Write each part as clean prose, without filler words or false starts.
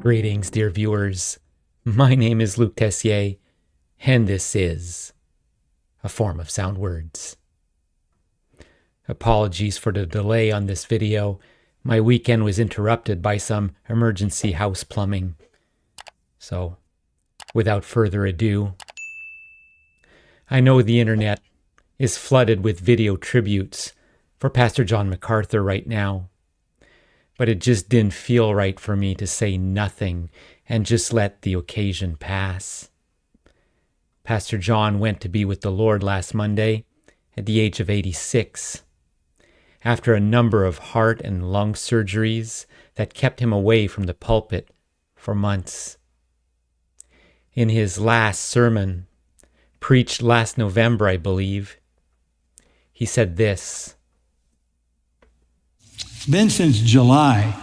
Greetings, dear viewers. My name is Luc Tessier, and this is a form of sound words. Apologies for the delay on this video. My weekend was interrupted by some emergency house plumbing. So, without further ado, I know the internet is flooded with video tributes for Pastor John MacArthur right now, but it just didn't feel right for me to say nothing and just let the occasion pass. Pastor John went to be with the Lord last Monday at the age of 86, after a number of heart and lung surgeries that kept him away from the pulpit for months. In his last sermon, preached last November, I believe, he said this. It's been since July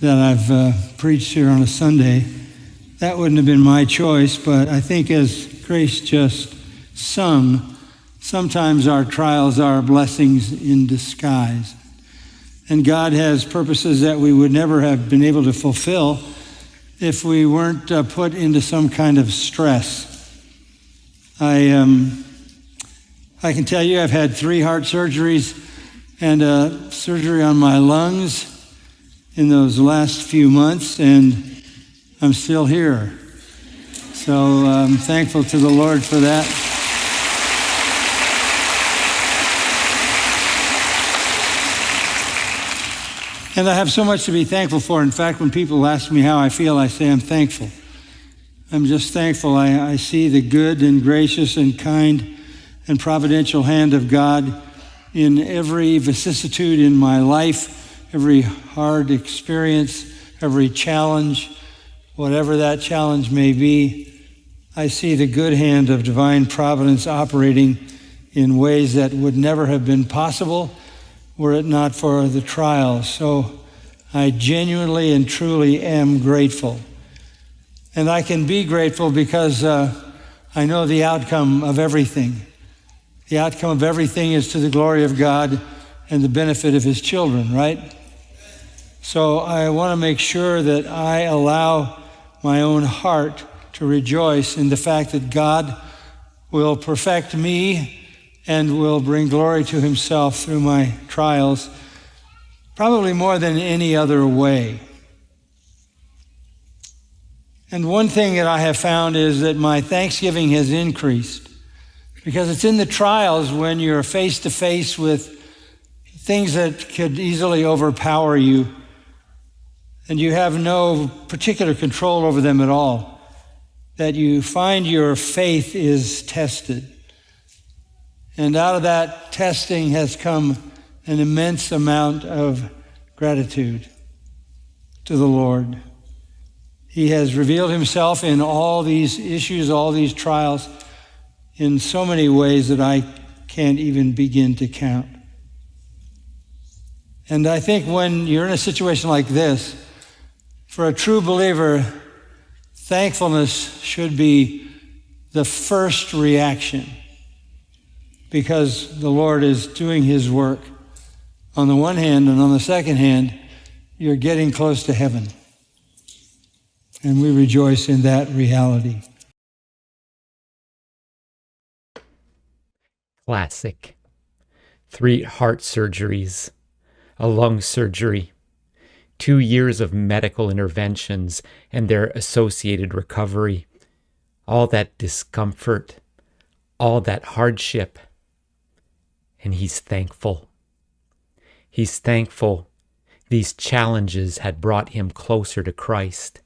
that I've preached here on a Sunday. That wouldn't have been my choice, but I think as Grace just sung, sometimes our trials are blessings in disguise. And God has purposes that we would never have been able to fulfill if we weren't put into some kind of stress. I can tell you I've had 3 heart surgeries and a surgery on my lungs in those last few months, and I'm still here. So I'm thankful to the Lord for that. And I have so much to be thankful for. In fact, when people ask me how I feel, I say I'm thankful. I'm just thankful. I see the good and gracious and kind and providential hand of God in every vicissitude in my life, every hard experience, every challenge, whatever that challenge may be. I see the good hand of divine providence operating in ways that would never have been possible were it not for the trials. So I genuinely and truly am grateful. And I can be grateful because I know the outcome of everything. The outcome of everything is to the glory of God and the benefit of His children, right? So I want to make sure that I allow my own heart to rejoice in the fact that God will perfect me and will bring glory to Himself through my trials, probably more than any other way. And one thing that I have found is that my thanksgiving has increased, because it's in the trials when you're face to face with things that could easily overpower you and you have no particular control over them at all, that you find your faith is tested. And out of that testing has come an immense amount of gratitude to the Lord. He has revealed Himself in all these issues, all these trials, in so many ways that I can't even begin to count. And I think when you're in a situation like this, for a true believer, thankfulness should be the first reaction, because the Lord is doing His work on the one hand, and on the second hand, you're getting close to heaven. And we rejoice in that reality. Classic. 3 heart surgeries, a lung surgery, 2 years of medical interventions and their associated recovery, all that discomfort, all that hardship. And he's thankful. He's thankful these challenges had brought him closer to Christ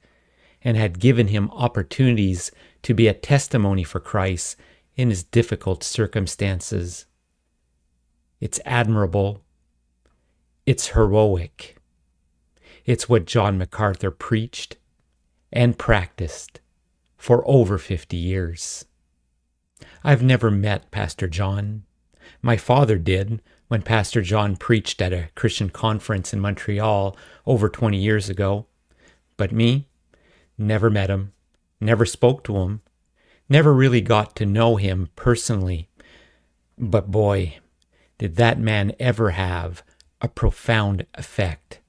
and had given him opportunities to be a testimony for Christ in his difficult circumstances. It's admirable. It's heroic. It's what John MacArthur preached and practiced for over 50 years. I've never met Pastor John. My father did when Pastor John preached at a Christian conference in Montreal over 20 years ago. But me, never met him, never spoke to him, never really got to know him personally. But boy, did that man ever have a profound effect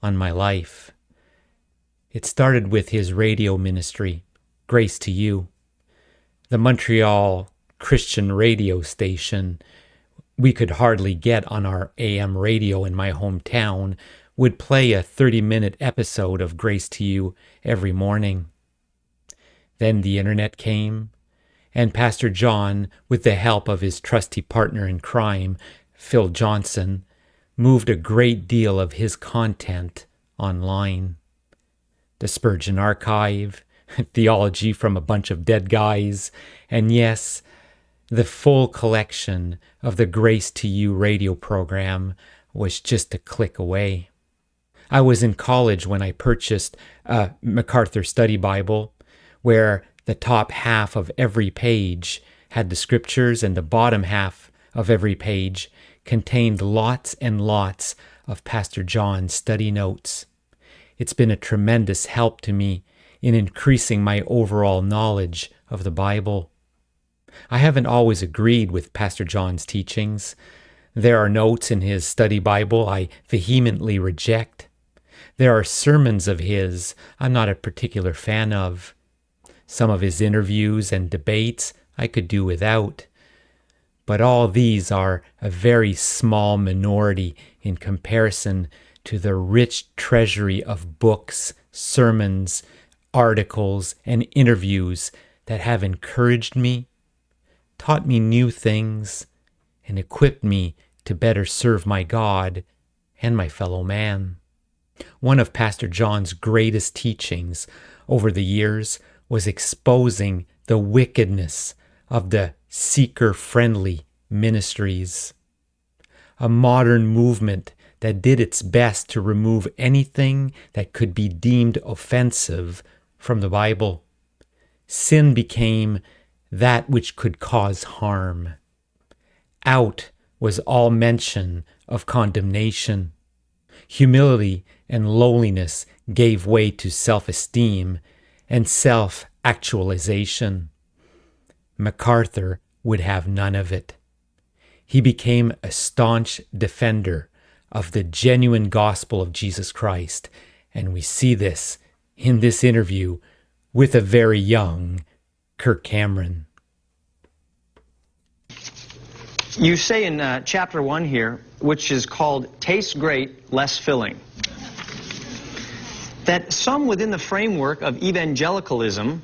on my life. It started with his radio ministry, Grace to You. The Montreal Christian radio station we could hardly get on our AM radio in my hometown would play a 30-minute episode of Grace to You every morning. Then the internet came, and Pastor John, with the help of his trusty partner in crime, Phil Johnson, moved a great deal of his content online. The Spurgeon Archive, theology from a bunch of dead guys, and yes, the full collection of the Grace to You radio program was just a click away. I was in college when I purchased a MacArthur study Bible, where the top half of every page had the scriptures and the bottom half of every page contained lots and lots of Pastor John's study notes. It's been a tremendous help to me in increasing my overall knowledge of the Bible. I haven't always agreed with Pastor John's teachings. There are notes in his study Bible I vehemently reject. There are sermons of his I'm not a particular fan of. Some of his interviews and debates I could do without. But all these are a very small minority in comparison to the rich treasury of books, sermons, articles, and interviews that have encouraged me, taught me new things, and equipped me to better serve my God and my fellow man. One of Pastor John's greatest teachings over the years was exposing the wickedness of the seeker-friendly ministries, a modern movement that did its best to remove anything that could be deemed offensive from the Bible. Sin became that which could cause harm. Out was all mention of condemnation. Humility and lowliness gave way to self-esteem and self-actualization. MacArthur would have none of it. He became a staunch defender of the genuine gospel of Jesus Christ, and we see this in this interview with a very young Kirk Cameron. You say in chapter 1 here, which is called Tastes Great, Less Filling, that some within the framework of evangelicalism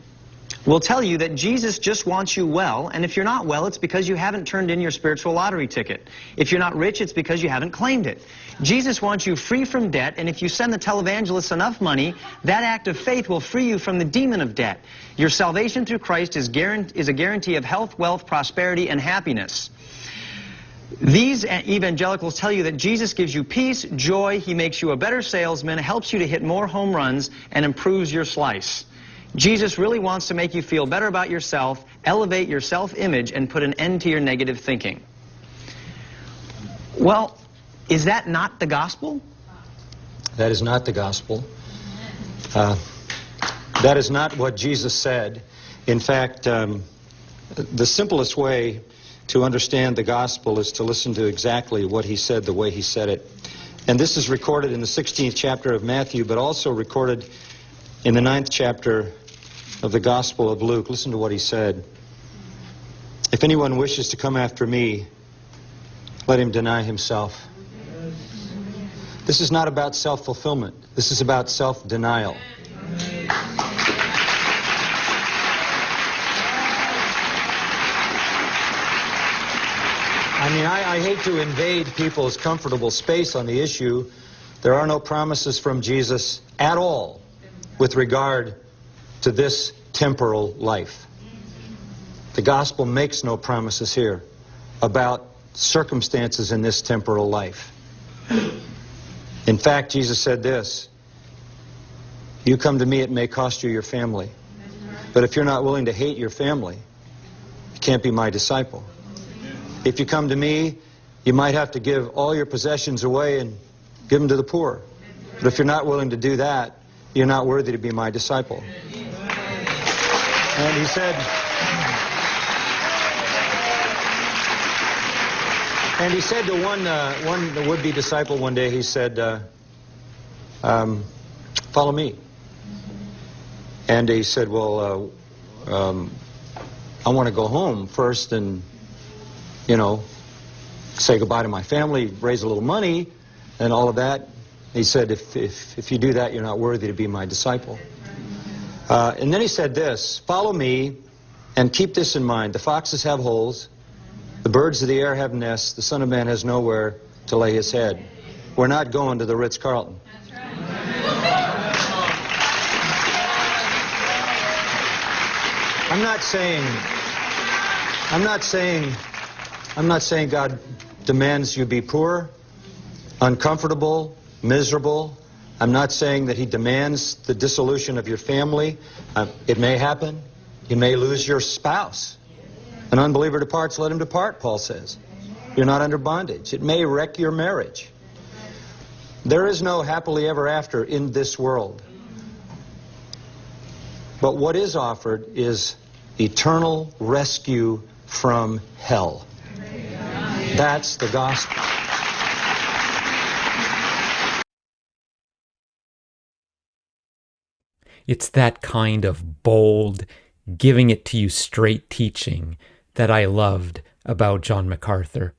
will tell you that Jesus just wants you well, and if you're not well, it's because you haven't turned in your spiritual lottery ticket. If you're not rich, it's because you haven't claimed it. Jesus wants you free from debt, and if you send the televangelists enough money, that act of faith will free you from the demon of debt. Your salvation through Christ is a guarantee of health, wealth, prosperity, and happiness. These evangelicals tell you that Jesus gives you peace, joy, he makes you a better salesman, helps you to hit more home runs, and improves your slice. Jesus really wants to make you feel better about yourself, elevate your self-image, and put an end to your negative thinking. Well, is that not the gospel? That is not the gospel. That is not what Jesus said. In fact, the simplest way to understand the gospel is to listen to exactly what he said the way he said it. And this is recorded in the 16th chapter of Matthew, but also recorded in the 9th chapter of the Gospel of Luke. Listen to what he said. If anyone wishes to come after me, let him deny himself. This is not about self-fulfillment. This is about self-denial. I mean, I hate to invade people's comfortable space on the issue. There are no promises from Jesus at all with regard to this temporal life. The gospel makes no promises here about circumstances in this temporal life. In fact, Jesus said this, you come to me, it may cost you your family. But if you're not willing to hate your family, you can't be my disciple. If you come to me, you might have to give all your possessions away and give them to the poor. But if you're not willing to do that, you're not worthy to be my disciple. And he said, to one would-be disciple one day, he said, follow me. And he said, well, I want to go home first and, you know, say goodbye to my family, raise a little money, and all of that. He said, if you do that, you're not worthy to be my disciple. And then he said this, follow me, and keep this in mind. The foxes have holes, the birds of the air have nests, the Son of Man has nowhere to lay his head. We're not going to the Ritz-Carlton. I'm not saying God demands you be poor, uncomfortable, miserable. I'm not saying that he demands the dissolution of your family. It may happen. You may lose your spouse. An unbeliever departs, let him depart, Paul says. You're not under bondage. It may wreck your marriage. There is no happily ever after in this world. But what is offered is eternal rescue from hell. That's the gospel. It's that kind of bold, giving it to you straight teaching that I loved about John MacArthur.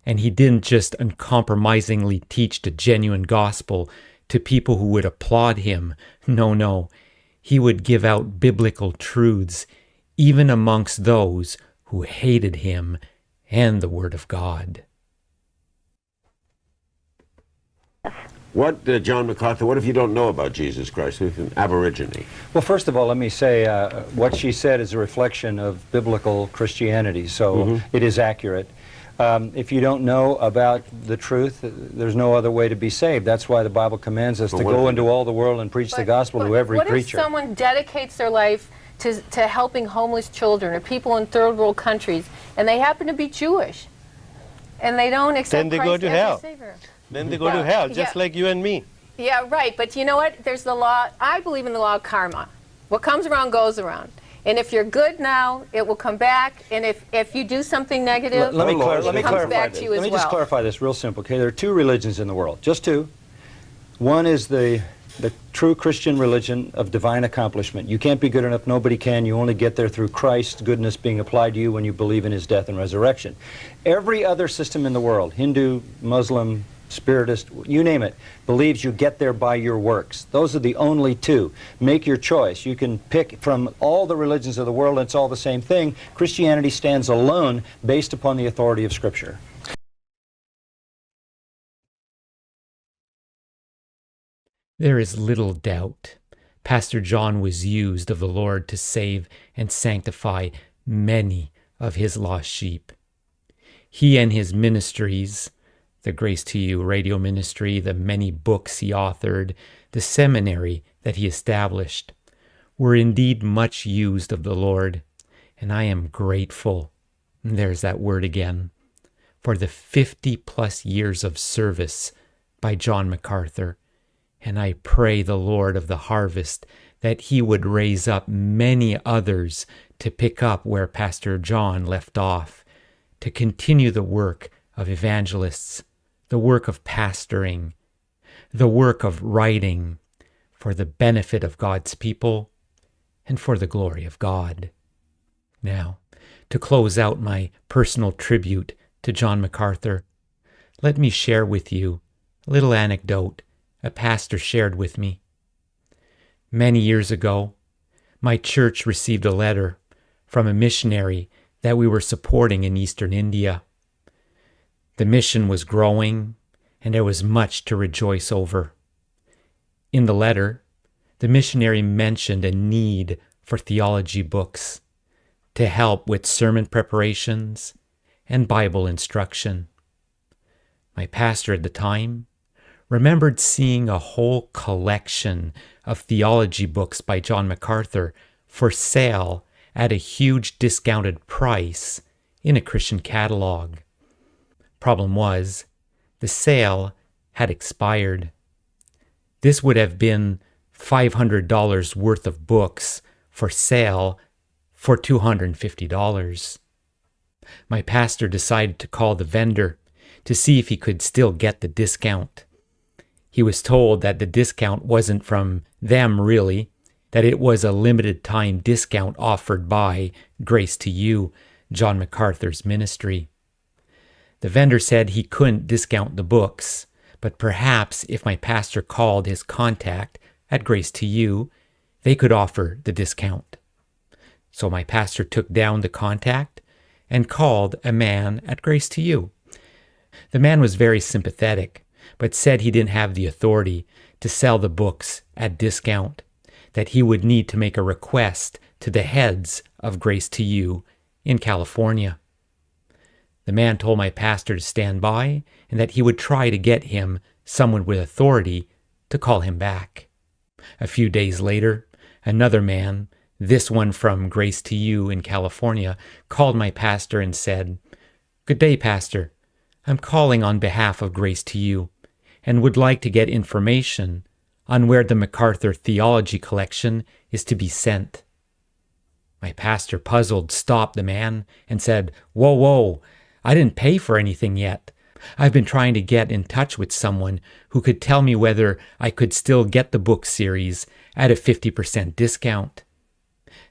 And he didn't just uncompromisingly teach the genuine gospel to people who would applaud him. No. He would give out biblical truths even amongst those who hated him and the Word of God. What, John MacArthur, what if you don't know about Jesus Christ? Who's an Aborigine? Well, first of all, let me say what she said is a reflection of biblical Christianity, so it is accurate. If you don't know about the truth, there's no other way to be saved. That's why the Bible commands us to go into all the world and preach the gospel to every creature. What if someone dedicates their life to helping homeless children or people in third world countries, and they happen to be Jewish, and they don't accept Christ as their Savior? Then they go to hell, just like you and me. Yeah, right. But you know what? There's the law. I believe in the law of karma. What comes around goes around. And if you're good now, it will come back. And if you do something negative, let me it comes clarify back this. to you as well. Let me just clarify this real simple. Okay, there are two religions in the world, just two. One is the true Christian religion of divine accomplishment. You can't be good enough, nobody can. You only get there through Christ's goodness being applied to you when you believe in his death and resurrection. Every other system in the world, Hindu, Muslim, Spiritist, you name it, believes you get there by your works. Those are the only two. Make your choice. You can pick from all the religions of the world, and it's all the same thing. Christianity stands alone based upon the authority of Scripture. There is little doubt Pastor John was used of the Lord to save and sanctify many of his lost sheep. He and his ministries, the Grace to You radio ministry, the many books he authored, the seminary that he established, were indeed much used of the Lord, and I am grateful, there's that word again, for the 50-plus years of service by John MacArthur. And I pray the Lord of the harvest that he would raise up many others to pick up where Pastor John left off, to continue the work of evangelists, the work of pastoring, the work of writing for the benefit of God's people and for the glory of God. Now, to close out my personal tribute to John MacArthur, let me share with you a little anecdote a pastor shared with me. Many years ago, my church received a letter from a missionary that we were supporting in eastern India. The mission was growing, and there was much to rejoice over. In the letter, the missionary mentioned a need for theology books to help with sermon preparations and Bible instruction. My pastor at the time remembered seeing a whole collection of theology books by John MacArthur for sale at a huge discounted price in a Christian catalog. Problem was, the sale had expired. This would have been $500 worth of books for sale for $250. My pastor decided to call the vendor to see if he could still get the discount. He was told that the discount wasn't from them really. that it was a limited time discount offered by Grace to You, John MacArthur's ministry. The vendor said he couldn't discount the books, but perhaps if my pastor called his contact at Grace to You, they could offer the discount. So my pastor took down the contact and called a man at Grace to You. The man was very sympathetic, but said he didn't have the authority to sell the books at discount, that he would need to make a request to the heads of Grace to You in California. The man told my pastor to stand by and that he would try to get him someone with authority to call him back. A few days later, another man, this one from Grace to You in California, called my pastor and said, "Good day, Pastor. I'm calling on behalf of Grace to You and would like to get information on where the MacArthur theology collection is to be sent." My pastor, puzzled, stopped the man and said, Whoa, I didn't pay for anything yet. I've been trying to get in touch with someone who could tell me whether I could still get the book series at a 50% discount."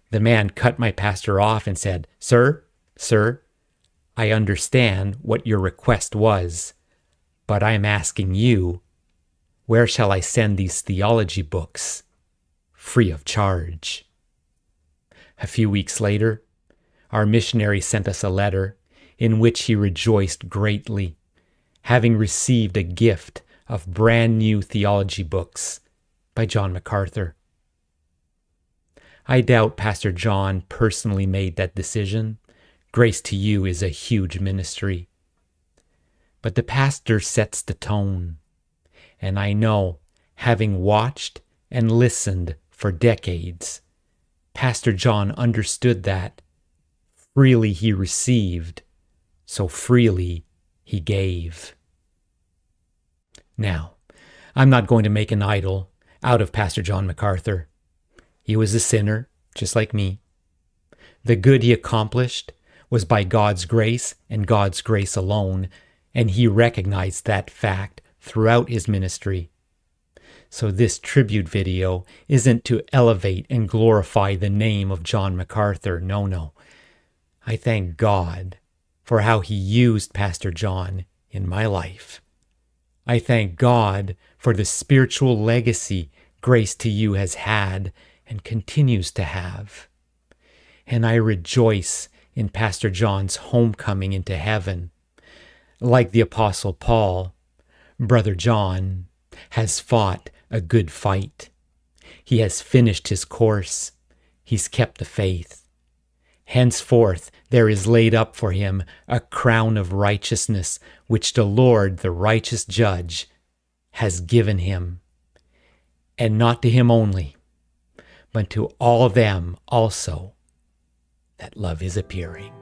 The man cut my pastor off and said, Sir, I understand what your request was, but I'm asking you, where shall I send these theology books? Free of charge. A few weeks later, our missionary sent us a letter in which he rejoiced greatly, having received a gift of brand new theology books by John MacArthur. I doubt Pastor John personally made that decision. Grace to You is a huge ministry. But the pastor sets the tone. And I know, having watched and listened for decades, Pastor John understood that freely he received, so freely he gave. Now, I'm not going to make an idol out of Pastor John MacArthur. He was a sinner, just like me. The good he accomplished was by God's grace and God's grace alone, and he recognized that fact throughout his ministry. So this tribute video isn't to elevate and glorify the name of John MacArthur. No. I thank God for how he used Pastor John in my life. I thank God for the spiritual legacy Grace to You has had and continues to have. And I rejoice in Pastor John's homecoming into heaven. Like the Apostle Paul, Brother John has fought a good fight. He has finished his course. He's kept the faith. Henceforth there is laid up for him a crown of righteousness, which the Lord, the righteous judge, has given him. And not to him only, but to all them also that love his appearing.